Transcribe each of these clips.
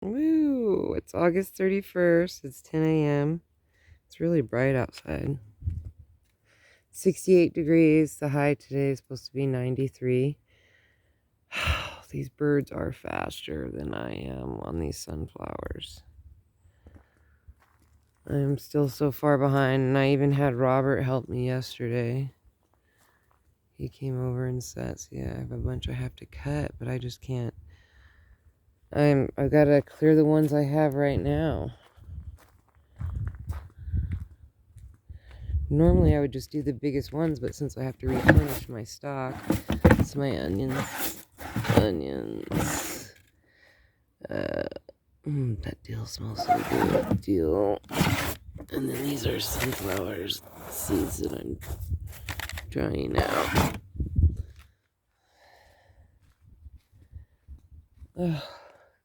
Woo! It's August 31st. It's 10 a.m. It's really bright outside. 68 degrees. The high today is supposed to be 93. These birds are faster than I am on these sunflowers. I'm still so far behind, and I even had Robert help me yesterday. He came over and said, "See, I have a bunch I have to cut, but I just can't. I've got to clear the ones I have right now." Normally I would just do the biggest ones, but since I have to replenish my stock, it's my onions. That dill smells so good. Dill. And then these are sunflowers seeds that I'm drying out.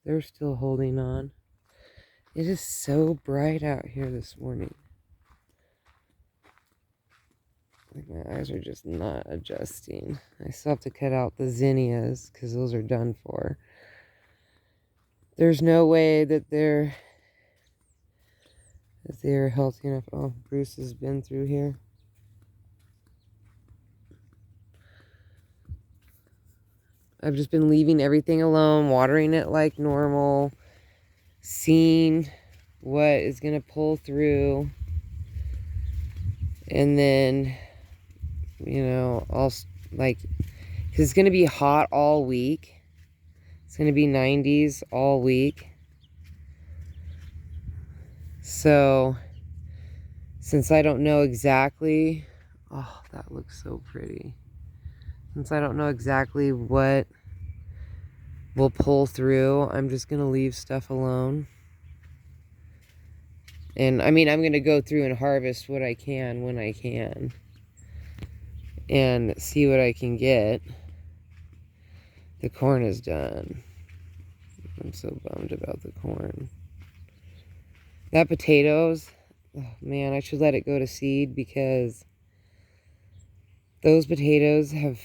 They're still holding on. It is so bright out here this morning. Like my eyes are just not adjusting. I still have to cut out the zinnias because those are done for. There's no way that they're healthy enough. Oh, Bruce has been through here. I've just been leaving everything alone, watering it like normal, seeing what is going to pull through. And then, I'll like, because it's going to be hot all week. It's going to be 90s all week. So, since I don't know exactly, oh, that looks so pretty. Since I don't know exactly what will pull through, I'm just going to leave stuff alone. And I mean, I'm going to go through and harvest what I can when I can. And see what I can get. The corn is done. I'm so bummed about the corn. That potatoes, oh man, I should let it go to seed because those potatoes have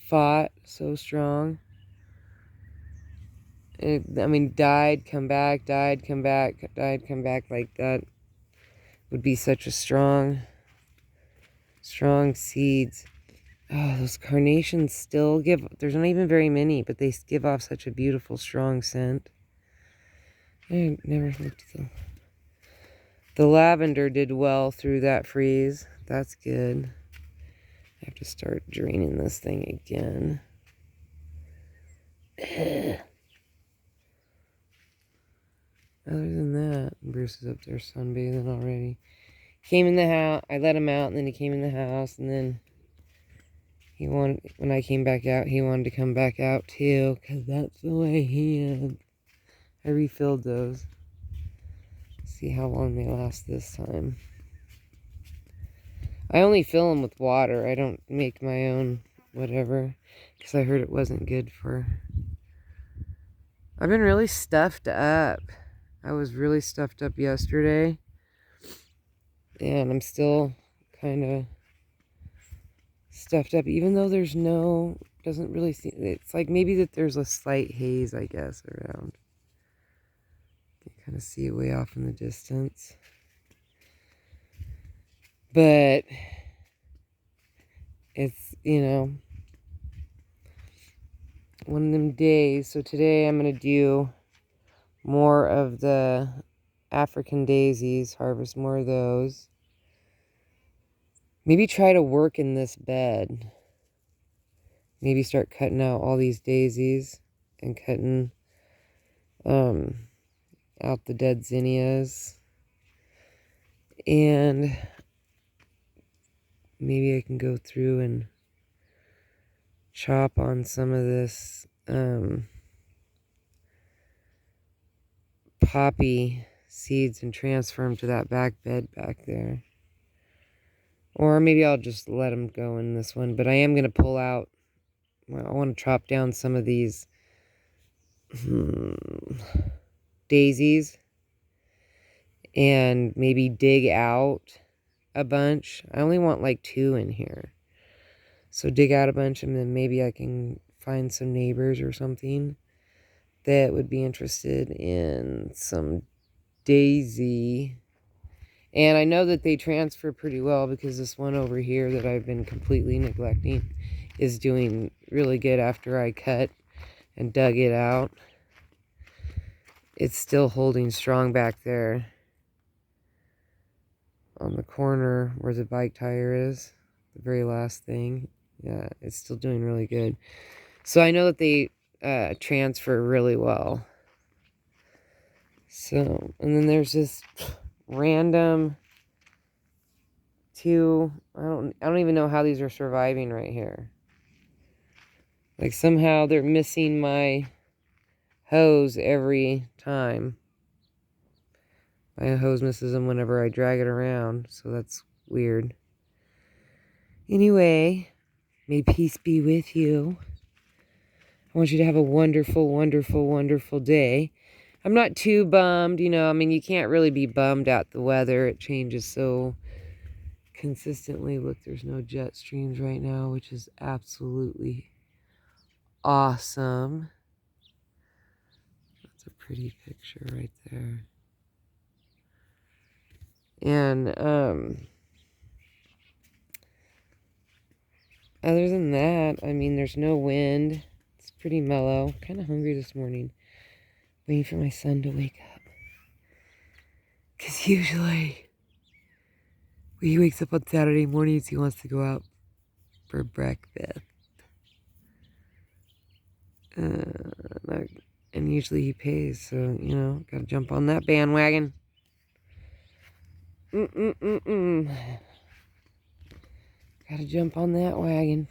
fought so strong. Died, come back, died, come back, died, come back. Like that would be such a strong seeds. Oh, those carnations still give, there's not even very many, but they give off such a beautiful, strong scent. I never looked at the lavender did well through that freeze. That's good. I have to start draining this thing again. Other than that, Bruce is up there sunbathing already. Came in the house. I let him out, and then he came in the house, and then when I came back out, he wanted to come back out too, because that's the way he is. I refilled those. See how long they last this time. I only fill them with water. I don't make my own whatever, because I heard it wasn't good for... I've been really stuffed up. I was really stuffed up yesterday, and I'm still kind of stuffed up, even though there's doesn't really seem, it's like maybe that there's a slight haze, I guess, around. You can kind of see it way off in the distance. But it's, one of them days. So today I'm going to do more of the African daisies, harvest more of those. Maybe try to work in this bed. Maybe start cutting out all these daisies and cutting out the dead zinnias. And maybe I can go through and chop on some of this poppy seeds and transfer them to that back bed back there. Or maybe I'll just let them go in this one. But I am going to pull out, I want to chop down some of these daisies and maybe dig out a bunch. I only want like 2 in here. So dig out a bunch, and then maybe I can find some neighbors or something that would be interested in some daisy. And I know that they transfer pretty well because this one over here that I've been completely neglecting is doing really good after I cut and dug it out. It's still holding strong back there on the corner where the bike tire is, the very last thing. Yeah, it's still doing really good. So I know that they transfer really well. So, and then there's this random two, I don't even know how these are surviving right here. Like somehow they're missing my hose every time. My hose misses them whenever I drag it around, so that's weird. Anyway, may peace be with you. I want you to have a wonderful, wonderful, wonderful day. I'm not too bummed, you know, I mean, you can't really be bummed at the weather. It changes so consistently. Look, there's no jet streams right now, which is absolutely awesome. That's a pretty picture right there. And other than that, I mean, there's no wind. It's pretty mellow. Kind of hungry this morning. Waiting for my son to wake up. Because usually when he wakes up on Saturday mornings, he wants to go out for breakfast. And usually he pays, so, you know, gotta jump on that bandwagon. Gotta jump on that wagon.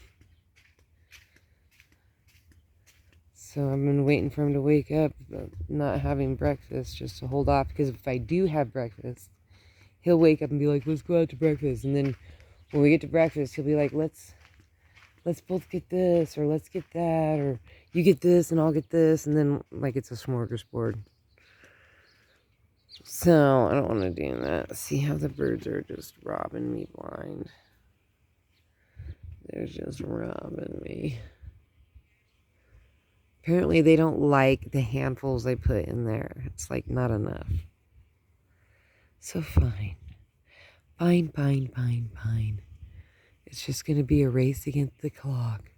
So I've been waiting for him to wake up, but not having breakfast just to hold off. Because if I do have breakfast, he'll wake up and be like, let's go out to breakfast. And then when we get to breakfast, he'll be like, let's both get this, or let's get that, or you get this and I'll get this. And then like it's a smorgasbord. So I don't want to do that. See how the birds are just robbing me blind. They're just robbing me. Apparently they don't like the handfuls I put in there. It's like not enough. So fine. Fine. It's just going to be a race against the clock.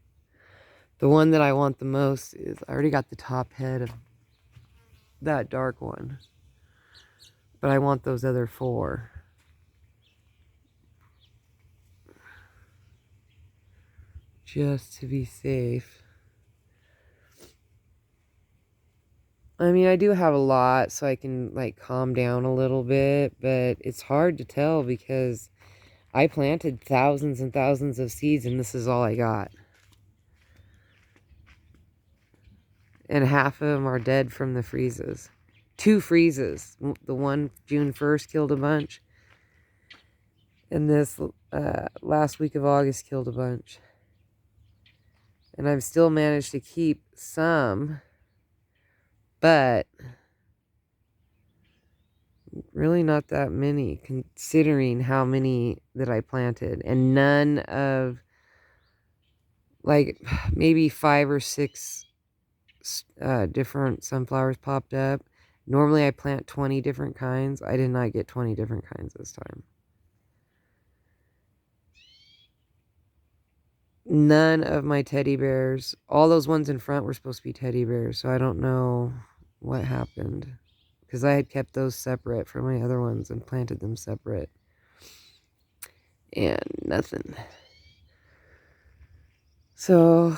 The one that I want the most is, I already got the top head of that dark one. But I want those other 4. Just to be safe. I mean, I do have a lot, so I can, like, calm down a little bit. But it's hard to tell because I planted thousands and thousands of seeds, and this is all I got. And half of them are dead from the freezes. 2 freezes. The one June 1st killed a bunch. And this last week of August killed a bunch. And I've still managed to keep some, but really not that many, considering how many that I planted. And none of, like, maybe 5 or 6 different sunflowers popped up. Normally I plant 20 different kinds. I did not get 20 different kinds this time. None of my teddy bears, all those ones in front were supposed to be teddy bears, so I don't know what happened. Because I had kept those separate from my other ones and planted them separate. And nothing. So,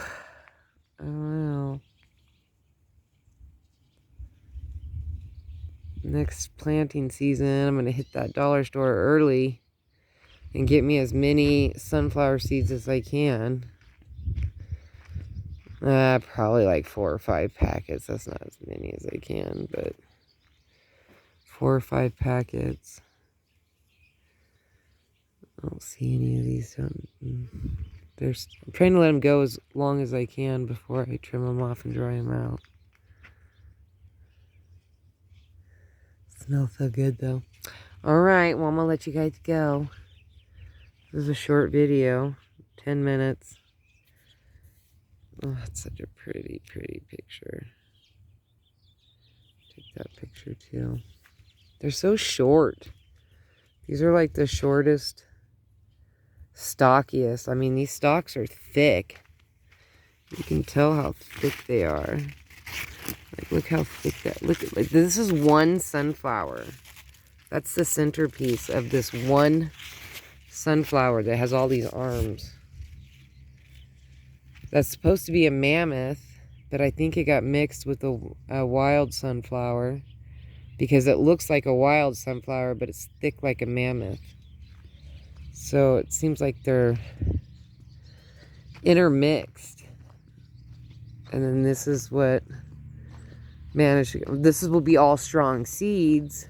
I don't know. Next planting season, I'm going to hit that dollar store early and get me as many sunflower seeds as I can. Probably like 4 or 5 packets. That's not as many as I can, but 4 or 5 packets. I don't see any of these. I'm trying to let them go as long as I can before I trim them off and dry them out. Smells so good though. Alright, well I'm going to let you guys go. This is a short video. 10 minutes. Oh, it's such a pretty, pretty picture. that picture too. They're so short. These are like the shortest, stockiest. I mean, these stalks are thick. You can tell how thick they are. Like, look how thick that, look at, like, this is one sunflower. That's the centerpiece of this one sunflower that has all these arms. That's supposed to be a mammoth, but I think it got mixed with a wild sunflower because it looks like a wild sunflower, but it's thick like a mammoth. So it seems like they're intermixed. And then this is what managed to, this will be all strong seeds,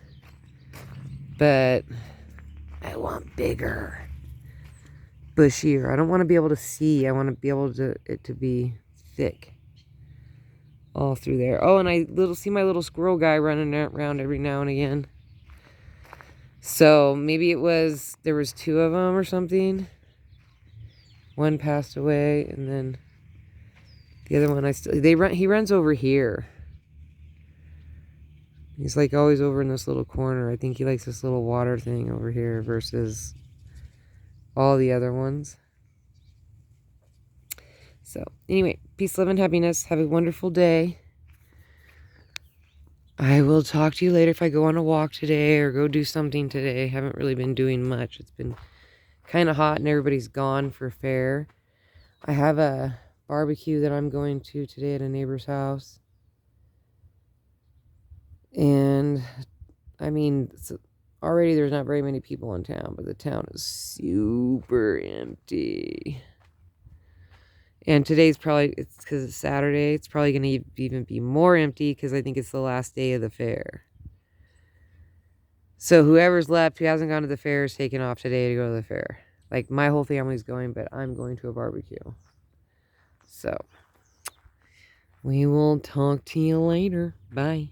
but I want bigger, bushier. I don't want to be able to see. I want to be able to it to be thick all through there. Oh, and I see my little squirrel guy running around every now and again. So maybe there was 2 of them or something. One passed away, and then the other one he runs over here. He's like always over in this little corner. I think he likes this little water thing over here versus all the other ones. So anyway, peace, love, and happiness. Have a wonderful day. I will talk to you later if I go on a walk today or go do something today. Haven't really been doing much. It's been kind of hot and everybody's gone for fair. I have a barbecue that I'm going to today at a neighbor's house. And I mean, already there's not very many people in town, but the town is super empty. And today's probably, it's because it's Saturday, it's probably going to even be more empty because I think it's the last day of the fair. So whoever's left who hasn't gone to the fair is taking off today to go to the fair. Like, my whole family's going, but I'm going to a barbecue. So we will talk to you later. Bye.